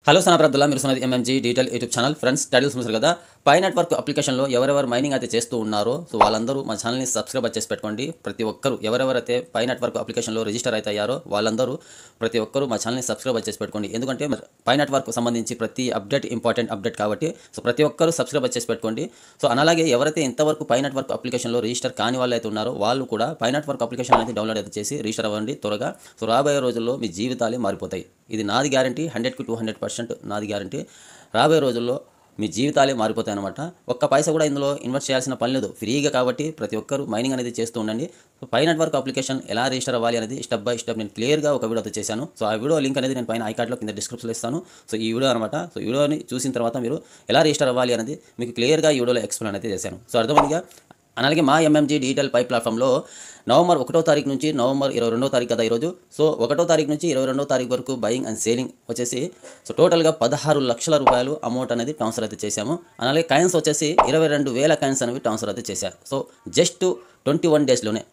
Hello సనబ్రద్దుల్లా మీరు సున్నది MMG detail YouTube channel friends titles చూసారు కదా పై నెట్వర్క్ అప్లికేషన్లో ఎవరెవరు మైనింగ్ అయితే చేస్తూ ఉన్నారో సో వాళ్ళందరూ మా ఛానల్ని సబ్స్క్రైబ్ చేసి పెట్టుకోండి. ప్రతి ఒక్కరు ఎవరెవరైతే పై నెట్వర్క్ అప్లికేషన్లో రిజిస్టర్ అయితే అయ్యారో వాళ్ళందరూ ప్రతి ఒక్కరు మా ఛానల్ని సబ్స్క్రైబ్ చేసి పెట్టుకోండి. ఎందుకంటే పై నెట్వర్క్ సంబంధించి ప్రతి అప్డేట్ ఇంపార్టెంట్ అప్డేట్ కాబట్టి సో ప్రతి ఒక్కరు సబ్స్క్రైబ్ చేసి పెట్టుకోండి. సో అలాగే ఎవరైతే ఇంతవరకు పై నెట్వర్క్ అప్లికేషన్లో రిజిస్టర్ కాని వాళ్ళు అయితే ఉన్నారో వాళ్ళు కూడా పై నెట్వర్క్ అప్లికేషన్ అనేది డౌన్లోడ్ అయితే చేసి రిజిస్టర్ అవ్వండి త్వరగా. సో రాబోయే రోజుల్లో మీ జీవితాలే మారిపోతాయి. ఇది నాది గ్యారంటీ, 100కి 200% నాది గ్యారంటీ. రాబోయే రోజుల్లో మీ జీవితాలే మారిపోతాయి అనమాట. ఒక్క పైసా కూడా ఇందులో ఇన్వెస్ట్ చేయాల్సిన పని లేదు, ఫ్రీగా. కాబట్టి ప్రతి ఒక్కరు మైనింగ్ అనేది చేస్తూ ఉండండి. సో పై నెట్వర్క్ అప్లికేషన్ ఎలా రిజిస్టర్ అవ్వాలి అనేది స్టెప్ బై స్టెప్ నేను క్లియర్గా ఒక వీడియోతో చేశాను. సో ఆ వీడియో లింక్ అనేది నేను పైన ఐకార్డ్లో కింద డిస్క్రిప్షన్లో ఇస్తాను. సో ఈ వీడియో అనమాట. సో ఈ వీడియోని చూసిన తర్వాత మీరు ఎలా రిజిస్టర్ అవ్వాలి అనేది మీకు క్లియర్గా ఈ వీడియోలో ఎక్స్ప్లెయిన్ అయితే చేశాను. సో అర్థమైందిగా. అలాగే మా ఎంఎంజీ డిజిటల్ పై ప్లాట్ఫామ్లో నవంబర్ 1వ తారీఖు నుంచి నవంబర్ 22వ తారీఖు కదా ఈరోజు. సో 1వ తారీఖు నుంచి 22వ తారీఖు వరకు బయింగ్ అండ్ సేలింగ్ వచ్చేసి సో టోటల్గా 16 లక్షల రూపాయలు అమౌంట్ అనేది ట్రాన్స్ఫర్ అయితే చేశాము. అలాగే కాయిన్స్ వచ్చేసి 22,000 కాయిన్స్ అనేవి ట్రాన్స్ఫర్ అయితే చేశారు. సో జస్ట్ 21 డేస్లోనే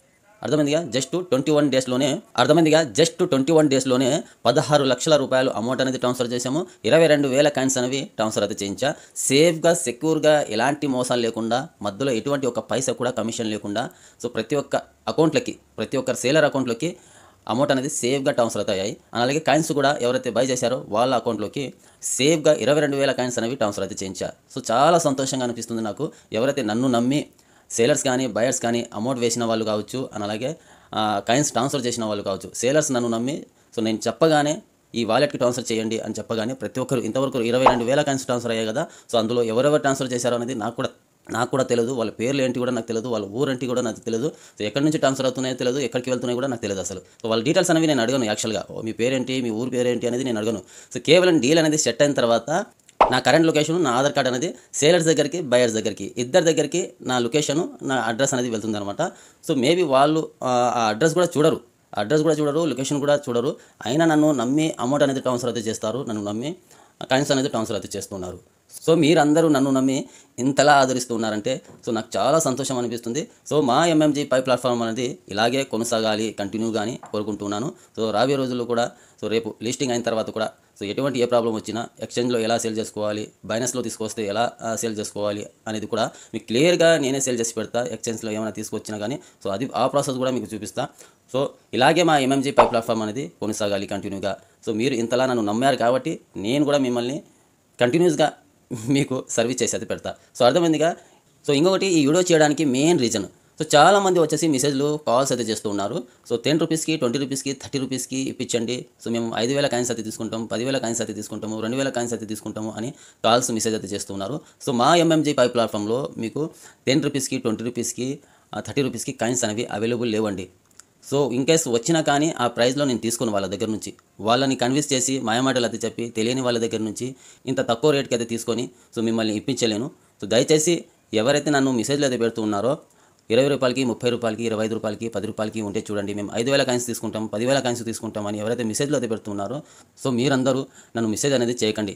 అర్థమైందిగా. జస్ట్ 21 డేస్లోనే 16 లక్షల రూపాయలు అమౌంట్ అనేది ట్రాన్స్ఫర్ చేసాము. 22,000 కాయిన్స్ అనేవి ట్రాన్స్ఫర్ అయితే చేయించా. సేఫ్గా సెక్యూర్గా ఎలాంటి మోసాలు లేకుండా, మధ్యలో ఎటువంటి ఒక పైసా కూడా కమిషన్ లేకుండా సో ప్రతి ఒక్క అకౌంట్లకి, ప్రతి ఒక్క సేలర్ అకౌంట్లోకి అమౌంట్ అనేది సేఫ్గా ట్రాన్స్ఫర్ అవుతాయి. అలాగే కాయిన్స్ కూడా ఎవరైతే బై చేశారో వాళ్ళ అకౌంట్లోకి సేఫ్గా 22,000 కాయిన్స్ అనేవి ట్రాన్స్ఫర్ అయితే చేయించా. సో చాలా సంతోషంగా అనిపిస్తుంది నాకు. ఎవరైతే నన్ను నమ్మి సేలర్స్ కానీ బయర్స్ కానీ అమౌంట్ వేసిన వాళ్ళు కావచ్చు, అలాగే కాయిన్స్ ట్రాన్స్ఫర్ చేసిన వాళ్ళు కావచ్చు. సేలర్స్ నన్ను నమ్మి సో నేను చెప్పగానే ఈ వాలెట్కి ట్రాన్స్ఫర్ చేయండి అని చెప్పగానే ప్రతి ఒక్కరు ఇంతవరకు 22,000 కాయిన్స్ ట్రాన్స్ఫర్ అయ్యాయి కదా. సో అందులో ఎవరెవరు ట్రాన్స్ఫర్ చేశారో అనేది నాకు కూడా తెలియదు. వాళ్ళ పేర్లు ఏంటి కూడా నాకు తెలియదు, వాళ్ళ ఊరేంటి కూడా నాకు తెలియదు. సో ఎక్కడి నుంచి ట్రాన్స్ఫర్ అవుతున్నాయో తెలియదు, ఎక్కడికి వెళ్తున్నాయో కూడా నాకు తెలియదు అసలు. సో వాళ్ళ డీటెయిల్స్ అనేవి నేను అడగను. యాక్చువల్గా మీ పేరేంటి, మీ ఊరు పేరేంటి అనేది నేను అడగను. సో కేవలం డీల్ అనేది సెట్ అయిన తర్వాత నా కరెంట్ లొకేషన్, నా ఆధార్ కార్డ్ అనేది సేలర్స్ దగ్గరికి బయర్స్ దగ్గరికి ఇద్దరి దగ్గరికి నా లొకేషను, నా అడ్రస్ అనేది వెళ్తుంది అనమాట. సో మేబీ వాళ్ళు ఆ అడ్రస్ కూడా చూడరు, లొకేషన్ కూడా చూడరు. అయినా నన్ను నమ్మి అమౌంట్ అనేది ట్రాన్స్ఫర్ అయితే చేస్తారు. నన్ను నమ్మి కాయిన్స్ అనేది ట్రాన్స్ఫర్ అయితే చేస్తున్నారు. సో మీరందరూ నన్ను నమ్మి ఇంతలా ఆదరిస్తూ ఉన్నారంటే సో నాకు చాలా సంతోషం అనిపిస్తుంది. సో మా ఎంఎంజీ పై ప్లాట్ఫామ్ అనేది ఇలాగే కొనసాగాలి, కంటిన్యూగాని కోరుకుంటున్నాను. సో రాబోయే రోజుల్లో కూడా సో రేపు లిస్టింగ్ అయిన తర్వాత కూడా సో ఎటువంటి ఏ ప్రాబ్లం వచ్చినా ఎక్స్చేంజ్లో ఎలా సేల్ చేసుకోవాలి, బైనస్లో తీసుకొస్తే ఎలా సేల్ చేసుకోవాలి అనేది కూడా మీకు క్లియర్గా నేనే సేల్ చేసి పెడతా. ఎక్స్చేంజ్లో ఏమైనా తీసుకొచ్చినా కానీ సో అది ఆ ప్రాసెస్ కూడా మీకు చూపిస్తా. సో ఇలాగే మా ఎంఎంజీ పై ప్లాట్ఫామ్ అనేది కొనసాగాలి కంటిన్యూగా. సో మీరు ఇంతలా నన్ను నమ్మారు కాబట్టి నేను కూడా మిమ్మల్ని కంటిన్యూస్గా మీకు సర్వీస్ చేసి అయితే పెడతా. సో అర్థమైందిగా. సో ఇంకొకటి ఈ వీడియో చేయడానికి మెయిన్ రీజన్, సో చాలామంది వచ్చేసి మెసేజ్లు కాల్స్ అయితే చేస్తూ ఉన్నారు. సో 10 రూపీస్కి, 20 రూపీస్కి, 30 రూపీస్కి ఇప్పించండి, సో మేము 5,000 కాయిన్స్ అయితే తీసుకుంటాం, 10,000 కాయిన్స్ అయితే తీసుకుంటాము, 2,000 కాయిన్స్ అయితే తీసుకుంటాము అని కాల్స్ మెసేజ్ అయితే చేస్తూ ఉన్నారు. సో మా ఎంఎంజీ పై ప్లాట్ఫామ్లో మీకు 10 రూపీస్కి, 20 రూపీస్కి, 30 రూపీస్కి కాయిన్స్ అనేవి అవైలబుల్ లేవండి. సో ఇన్ కేస్ వచ్చినా కానీ ఆ ప్రైస్లో నేను తీసుకుని వాళ్ళ దగ్గర నుంచి వాళ్ళని కన్విన్స్ చేసి మాయమాటలు అయితే చెప్పి తెలియని వాళ్ళ దగ్గర నుంచి ఇంత తక్కువ రేట్కి అయితే తీసుకొని సో మిమ్మల్ని ఇప్పించలేను. సో దయచేసి ఎవరైతే నన్ను మెసేజ్లు అయితే పెడుతూ ఉన్నారో 20 రూపాయలకి, 30 రూపాయలకి, 25 రూపాయలకి, 10 రూపాయలకి ఉంటే చూడండి, మేము 5,000 కాయిన్స్ తీసుకుంటాం, 10,000 కాయిన్స్ తీసుకుంటాం అని ఎవరైతే మెసేజ్లు అయితే పెడుతున్నారో సో మీరందరూ నన్ను మెసేజ్ అనేది చేయకండి.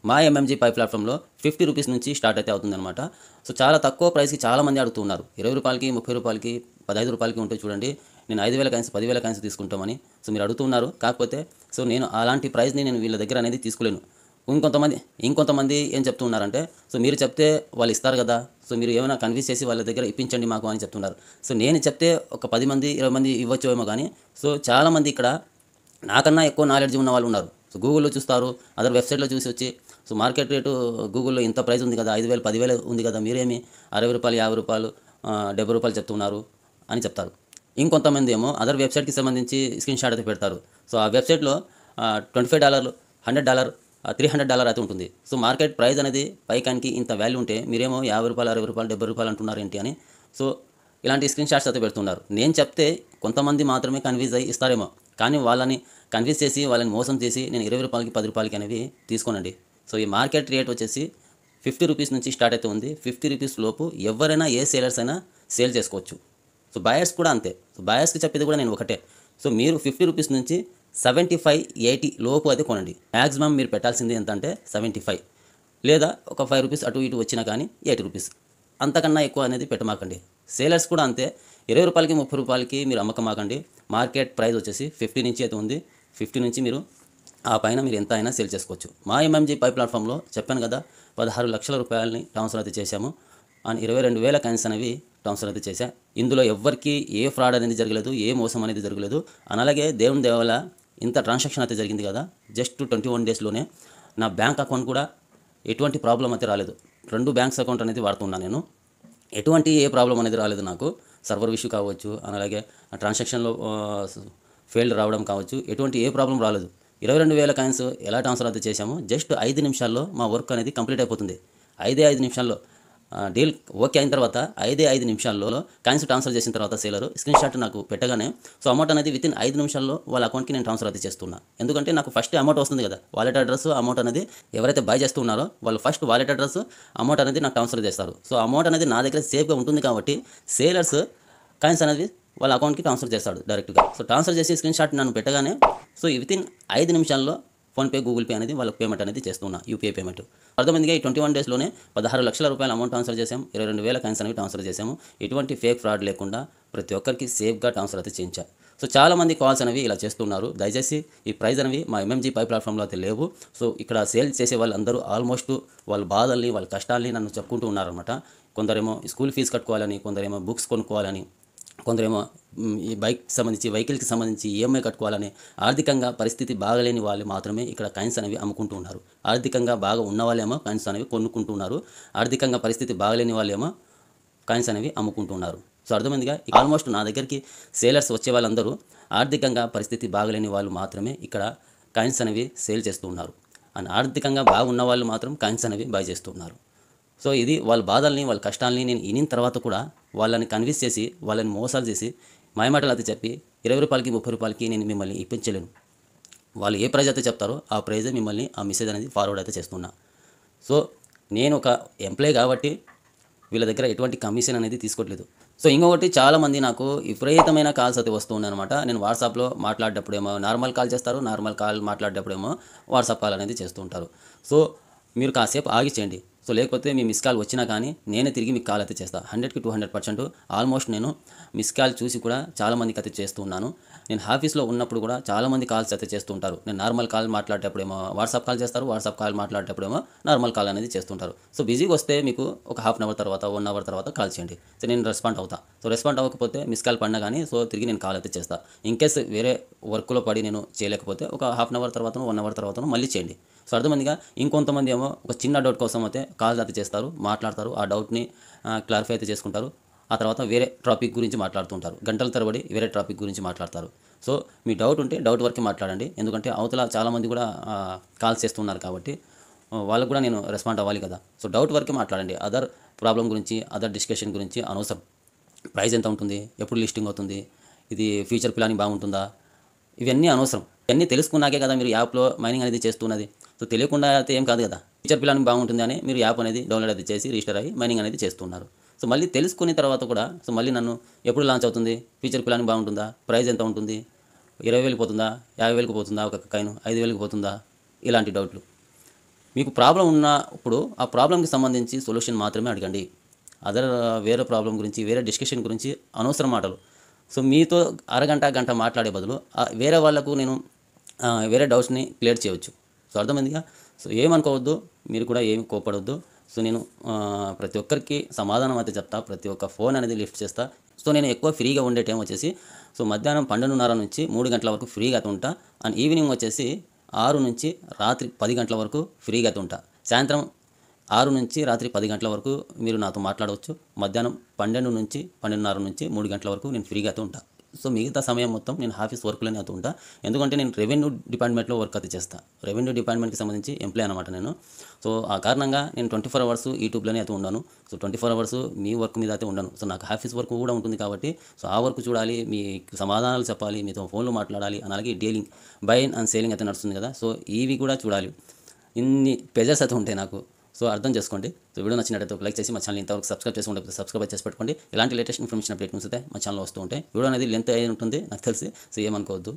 మా ఎంఎంజీ పై ప్లాట్ఫామ్లో 50 రూపీస్ నుంచి స్టార్ట్ అయితే అవుతుందన్నమాట. సో చాలా తక్కువ ప్రైస్కి చాలామంది అడుగుతున్నారు. 20 రూపాయలకి, 30 రూపాయలకి, 15 రూపాయలకి ఉంటే చూడండి, నేను 5,000 కాయిన్స్, 10,000 కాయిన్స్ తీసుకుంటామని సో మీరు అడుగుతున్నారు. కాకపోతే సో నేను అలాంటి ప్రైస్ని నేను వీళ్ళ దగ్గర అనేది తీసుకోలేను. ఇంకొంతమంది ఏం చెప్తున్నారంటే సో మీరు చెప్తే వాళ్ళు ఇస్తారు కదా, సో మీరు ఏమైనా కన్విన్స్ చేసి వాళ్ళ దగ్గర ఇప్పించండి మాకు అని చెప్తున్నారు. సో నేను చెప్తే ఒక 10 మంది 20 మంది ఇవ్వచ్చు ఏమో కానీ సో చాలామంది ఇక్కడ నాకన్నా ఎక్కువ నాలెడ్జ్ ఉన్న వాళ్ళు ఉన్నారు. సో గూగుల్లో చూస్తారు, అదర్ వెబ్సైట్లో చూసి వచ్చి సో మార్కెట్ రేటు గూగుల్లో ఇంత ప్రైస్ ఉంది కదా, 5,000 10,000 ఉంది కదా, మీరేమి 60 రూపాయలు, 50 రూపాయలు, 70 రూపాయలు చెప్తున్నారు అని చెప్తారు. ఇంకొంతమంది ఏమో అదర్ వెబ్సైట్కి సంబంధించి స్క్రీన్ షాట్ అయితే పెడతారు. సో ఆ వెబ్సైట్లో $25, $100, $300 అయితే ఉంటుంది. సో మార్కెట్ ప్రైస్ అనేది పైకానికి ఇంత వాల్యూ ఉంటే మీరేమో 50 రూపాయలు, 60 రూపాయలు, 70 రూపాయలు అంటున్నారు ఏంటి అని సో ఇలాంటి స్క్రీన్ షాట్స్ అయితే పెడుతున్నారు. నేను చెప్తే కొంతమంది మాత్రమే కన్విన్స్ అయ్యి ఇస్తారేమో, కానీ వాళ్ళని కన్విన్స్ చేసి వాళ్ళని మోసం చేసి నేను 20 రూపాయలకి, 10 రూపాయలకి అనేవి తీసుకోనండి. సో ఈ మార్కెట్ రేట్ వచ్చేసి 50 రూపీస్ నుంచి స్టార్ట్ అయితే ఉంది. 50 రూపీస్ లోపు ఎవరైనా ఏ సేలర్స్ అయినా సేల్ చేసుకోవచ్చు. సో బయర్స్ కూడా అంతే. సో బయర్స్కి చెప్పేది కూడా నేను ఒకటే. సో మీరు 50 రూపీస్ నుంచి 75, 80 లోపు అయితే కొనండి. మ్యాక్సిమం మీరు పెట్టాల్సింది ఎంత అంటే 75, లేదా ఒక 5 రూపీస్ అటు ఇటు వచ్చినా కానీ 80 రూపీస్, అంతకన్నా ఎక్కువ అనేది పెట్టమాకండి. సేలర్స్ కూడా అంతే. 20 రూపాయలకి, 30 రూపాయలకి మీరు అమ్మకమాకండి. మార్కెట్ ప్రైస్ వచ్చేసి 50 నుంచి అయితే ఉంది. 50 నుంచి మీరు ఆ పైన మీరు ఎంత అయినా సేల్ చేసుకోవచ్చు. మా ఎంఎంజీ పై ప్లాట్ఫామ్లో చెప్పాను కదా, 16 లక్షల రూపాయలని ట్రాన్స్ఫర్ అయితే చేశాము. అండ్ 22,000 కాయిన్స్ అనేవి ట్రాన్స్ఫర్ అయితే చేశా. ఇందులో ఎవ్వరికీ ఏ ఫ్రాడ్ అనేది జరగలేదు, ఏ మోసం అనేది జరగలేదు. అండ్ అలాగే దేవుని దయ వల్ల ఇంత ట్రాన్సాక్షన్ అయితే జరిగింది కదా, జస్ట్ 21 డేస్లోనే నా బ్యాంక్ అకౌంట్ కూడా ఎటువంటి ప్రాబ్లం అయితే రాలేదు. 2 బ్యాంక్స్ అకౌంట్ అనేది వాడుతున్నాను నేను. ఎటువంటి ఏ ప్రాబ్లం అనేది రాలేదు నాకు. సర్వర్ ఇష్యూ కావచ్చు, అండ్ అలాగే ట్రాన్సాక్షన్లో ఫెయిల్డ్ రావడం కావచ్చు, ఎటువంటి ఏ ప్రాబ్లం రాలేదు. 22,000 కాయిన్స్ ఎలా ట్రాన్స్ఫర్ అయితే చేశామో జస్ట్ 5 నిమిషాల్లో మా వర్క్ అనేది కంప్లీట్ అయిపోతుంది. 5 నిమిషాల్లో డీల్ ఓకే అయిన తర్వాత 5 నిమిషాల్లో కాయిన్స్ ట్రాన్స్ఫర్ చేసిన తర్వాత సేలరు స్క్రీన్ షాట్ నాకు పెట్టగానే సో అమౌంట్ అనేది వితిన్ 5 నిమిషాల్లో వాళ్ళ అకౌంట్కి నేను ట్రాన్స్ఫర్ అయితే చేస్తున్నా. ఎందుకంటే నాకు ఫస్ట్ అమౌంట్ వస్తుంది కదా, వాలెట్ అడ్రస్ అమౌంట్ అనేది ఎవరైతే బై చేస్తున్నారో వాళ్ళు ఫస్ట్ వాలెట్ అడ్రస్ అమౌంట్ అనేది నాకు ట్రాన్స్ఫర్ చేస్తారు. సో అమౌంట్ అనేది నా దగ్గర సేఫ్గా ఉంటుంది కాబట్టి సేలర్స్ కాయిన్స్ అనేది వాళ్ళ అకౌంట్కి ట్రాన్స్ఫర్ చేస్తాడు డైరెక్ట్గా. సో ట్రాన్స్ఫర్ చేసి స్క్రీన్ షాట్ నన్ను పెట్టగానే సో వితిన్ 5 నిమిషాల్లో ఫోన్పే, గూగుల్ పే అనేది వాళ్ళకి పేమెంట్ అనేది చేస్తున్నా, యూపీఐ పేమెంట్. అర్థమైందిగా, ఈ 21 డేస్లోనే 16 లక్షల రూపాయల అమౌంట్ ట్రాన్స్ఫర్ చేసాం, 22,000 కాయిన్స్ అనేవి ట్రాన్స్ఫర్ చేసాము. ఎటువంటి ఫేక్ ఫ్రాడ్ లేకుండా ప్రతి ఒక్కరికి సేఫ్గా ట్రాన్స్ఫర్ అయితే చేయించా. సో చాలామంది కాల్స్ అనేవి ఇలా చేస్తున్నారు. దయచేసి ఈ ప్రైజ్ అనేవి మా ఎంఎంజీ పై ప్లాట్ఫామ్లో అయితే లేవు. సో ఇక్కడ సేల్ చేసే వాళ్ళందరూ ఆల్మోస్ట్ వాళ్ళ బాధల్ని, వాళ్ళ కష్టాలని నన్ను చెప్పుకుంటూ ఉన్నారనమాట. కొందరేమో స్కూల్ ఫీజు కట్టుకోవాలని, కొందరేమో బుక్స్ కొనుక్కోవాలని, కొందరేమో ఈ వెహికల్కి సంబంధించి ఈఎంఐ కట్టుకోవాలని, ఆర్థికంగా పరిస్థితి బాగలేని వాళ్ళు మాత్రమే ఇక్కడ కాయిన్స్ అనేవి అమ్ముకుంటూ ఉన్నారు. ఆర్థికంగా బాగా ఉన్న వాళ్ళేమో కాయిన్స్ అనేవి కొనుక్కుంటున్నారు, ఆర్థికంగా పరిస్థితి బాగలేని వాళ్ళేమో కాయిన్స్ అనేవి అమ్ముకుంటున్నారు. సో అర్థమైందిగా, ఆల్మోస్ట్ నా దగ్గరికి సేలర్స్ వచ్చే వాళ్ళందరూ ఆర్థికంగా పరిస్థితి బాగలేని వాళ్ళు మాత్రమే ఇక్కడ కాయిన్స్ అనేవి సేల్ చేస్తూ ఉన్నారు. అండ్ ఆర్థికంగా బాగున్న వాళ్ళు మాత్రం కాయిన్స్ అనేవి బై చేస్తున్నారు. సో ఇది వాళ్ళ బాధల్ని, వాళ్ళ కష్టాలని నేను వినిన తర్వాత కూడా వాళ్ళని కన్విన్స్ చేసి, వాళ్ళని మోసాలు చేసి, మాయమాటలు అయితే చెప్పి 20 రూపాయలకి 30 రూపాయలకి నేను మిమ్మల్ని ఇప్పించలేను. వాళ్ళు ఏ ప్రైజ్ అయితే చెప్తారో ఆ ప్రైజే మిమ్మల్ని ఆ మెసేజ్ అనేది ఫార్వర్డ్ అయితే చేస్తున్నా. సో నేను ఒక ఎంప్లాయ్ కాబట్టి వీళ్ళ దగ్గర ఎటువంటి కమిషన్ అనేది తీసుకోవట్లేదు. సో ఇంకొకటి, చాలామంది నాకు విపరీతమైన కాల్స్ అయితే వస్తూ ఉన్నాయన్నమాట. నేను వాట్సాప్లో మాట్లాడేటప్పుడేమో నార్మల్ కాల్ చేస్తారు, నార్మల్ కాల్ మాట్లాడేటప్పుడేమో వాట్సాప్ కాల్ అనేది చేస్తూ ఉంటారు. సో మీరు కాసేపు ఆగి చేయండి. సో లేకపోతే మీ మిస్ కాల్ వచ్చినా కానీ నేనే తిరిగి మీకు కాల్ అయితే చేస్తాను. 100కి 200% ఆల్మోస్ట్ నేను మిస్ కాల్ చూసి కూడా చాలామందికి అయితే చేస్తూ ఉన్నాను. నేను ఆఫీస్లో ఉన్నప్పుడు కూడా చాలామంది కాల్స్ అయితే చేస్తూ ఉంటారు. నేను నార్మల్ కాల్ మాట్లాడేటప్పుడేమో వాట్సాప్ కాల్ చేస్తారు, వాట్సాప్ కాల్ మాట్లాడేటప్పుడేమో నార్మల్ కాల్ అనేది చేస్తుంటారు. సో బిజీగా వస్తే మీకు ఒక హాఫ్ అన్ అవర్ తర్వాత, 1 అవర్ తర్వాత కాల్ చేయండి. సో నేను రెస్పాండ్ అవుతా. సో రెస్పాండ్ అవ్వకపోతే మిస్ కాల్ పడినా కానీ సో తిరిగి నేను కాల్ అయితే చేస్తాను. ఇన్ కేస్ వేరే వర్క్లో పడి నేను చేయలేకపోతే ఒక హాఫ్ అన్ అవర్ తర్వాత, 1 అవర్ తర్వాత మళ్ళీ చేయండి. సో అర్థమందిగా, ఇంకొంతమంది ఏమో ఒక చిన్న డౌట్ కోసం అయితే కాల్ అయితే చేస్తారు, మాట్లాడతారు, ఆ డౌట్ని క్లారిఫై అయితే చేసుకుంటారు. ఆ తర్వాత వేరే టాపిక్ గురించి మాట్లాడుతుంటారు, గంటల తరబడి వేరే టాపిక్ గురించి మాట్లాడతారు. సో మీ డౌట్ ఉంటే డౌట్ వరకే మాట్లాడండి. ఎందుకంటే అవతల చాలామంది కూడా కాల్స్ చేస్తున్నారు కాబట్టి వాళ్ళకు కూడా నేను రెస్పాండ్ అవ్వాలి కదా. సో డౌట్ వరకే మాట్లాడండి. అదర్ ప్రాబ్లం గురించి, అదర్ డిస్కషన్ గురించి అనవసరం. ప్రైస్ ఎంత ఉంటుంది, ఎప్పుడు లిస్టింగ్ అవుతుంది, ఇది ఫ్యూచర్ ప్లానింగ్ బాగుంటుందా, ఇవన్నీ అనవసరం. ఇవన్నీ తెలుసుకున్నాకే కదా మీరు యాప్లో మైనింగ్ అనేది చేస్తున్నది. సో తెలియకుండా అయితే ఏం కాదు కదా. ఫ్యూచర్ ప్లానింగ్ బాగుంటుంది అని మీరు యాప్ అనేది డౌన్లోడ్ అయితే చేసి రిజిస్టర్ అయ్యి మైనింగ్ అనేది చేస్తున్నారు. సో మళ్ళీ తెలుసుకున్న తర్వాత కూడా సో మళ్ళీ నన్ను ఎప్పుడు లాంచ్ అవుతుంది, ఫ్యూచర్ ప్లానింగ్ బాగుంటుందా, ప్రైస్ ఎంత ఉంటుంది, 20,000 పోతుందా, 50,000 పోతుందా, ఒక కాయిన్ 5,000 పోతుందా, ఇలాంటి డౌట్లు. మీకు ప్రాబ్లం ఉన్నప్పుడు ఆ ప్రాబ్లంకి సంబంధించి సొల్యూషన్ మాత్రమే అడగండి. అదర్ వేరే ప్రాబ్లం గురించి, వేరే డిస్కషన్ గురించి అనవసరం మాటలు. సో మీతో అరగంట, గంట మాట్లాడే బదులు వేరే వాళ్ళకు నేను వేరే డౌట్స్ని క్లియర్ చేయవచ్చు. సో అర్థమైందిగా. సో ఏమనుకోవద్దు, మీరు కూడా ఏమి కోపడవద్దు. సో నేను ప్రతి ఒక్కరికి సమాధానం అయితే చెప్తా, ప్రతి ఒక్క ఫోన్ అనేది లిఫ్ట్ చేస్తా. సో నేను ఎక్కువ ఫ్రీగా ఉండే టైం వచ్చేసి సో మధ్యాహ్నం 12:30 నుంచి 3 గంటల వరకు ఫ్రీగా అయితే ఉంటా. అండ్ ఈవినింగ్ వచ్చేసి 6 నుంచి రాత్రి 10 గంటల వరకు ఫ్రీగా అయితే ఉంటా. సాయంత్రం 6 నుంచి రాత్రి 10 గంటల వరకు మీరు నాతో మాట్లాడవచ్చు. మధ్యాహ్నం 12 నుంచి 12:30 నుంచి 3 గంటల వరకు నేను ఫ్రీగా అయితే ఉంటా. సో మిగతా సమయం మొత్తం నేను ఆఫీస్ వర్క్లోనే అయితే ఉంటా. ఎందుకంటే నేను రెవెన్యూ డిపార్ట్మెంట్లో వర్క్ అయితే చేస్తాను. రెవెన్యూ డిపార్ట్మెంట్కి సంబంధించి ఎంప్లాయ్ అనమాట నేను. సో ఆ కారణంగా నేను 24 అవర్స్ యూట్యూబ్లోనే అయితే ఉన్నాను. సో 24 అవర్స్ మీ వర్క్ మీద అయితే ఉండను. సో నాకు ఆఫీస్ వర్క్ కూడా ఉంటుంది కాబట్టి సో ఆ వర్క్ చూడాలి, మీ సమాధానాలు చెప్పాలి, మీతో ఫోన్లో మాట్లాడాలి, అలాగే డీలింగ్, బయింగ్ అండ్ సేలింగ్ అయితే నడుస్తుంది కదా. సో ఇవి కూడా చూడాలి. ఇన్ని ప్రెజర్స్ అయితే ఉంటాయి నాకు. సో అర్థం చేసుకోండి. సో వీడియో నచ్చినట్లయితే ఒక లైక్ చేసి మా ఛానల్ ఇంతవరకు సబ్స్క్రైబ్ చేసుకుంటే సబ్స్క్రైబ్ చేసి పెట్టుకోండి. ఇలాంటి లేటెస్ట్ ఇన్ఫర్మేషన్ అప్డేట్ అయితే మా ఛానల్ వస్తూ ఉంటాయి. వీడియో అనేది లెంత్ అయి ఉంటుంది నాకు తెలిసి. సో ఏమనుకోవద్దు.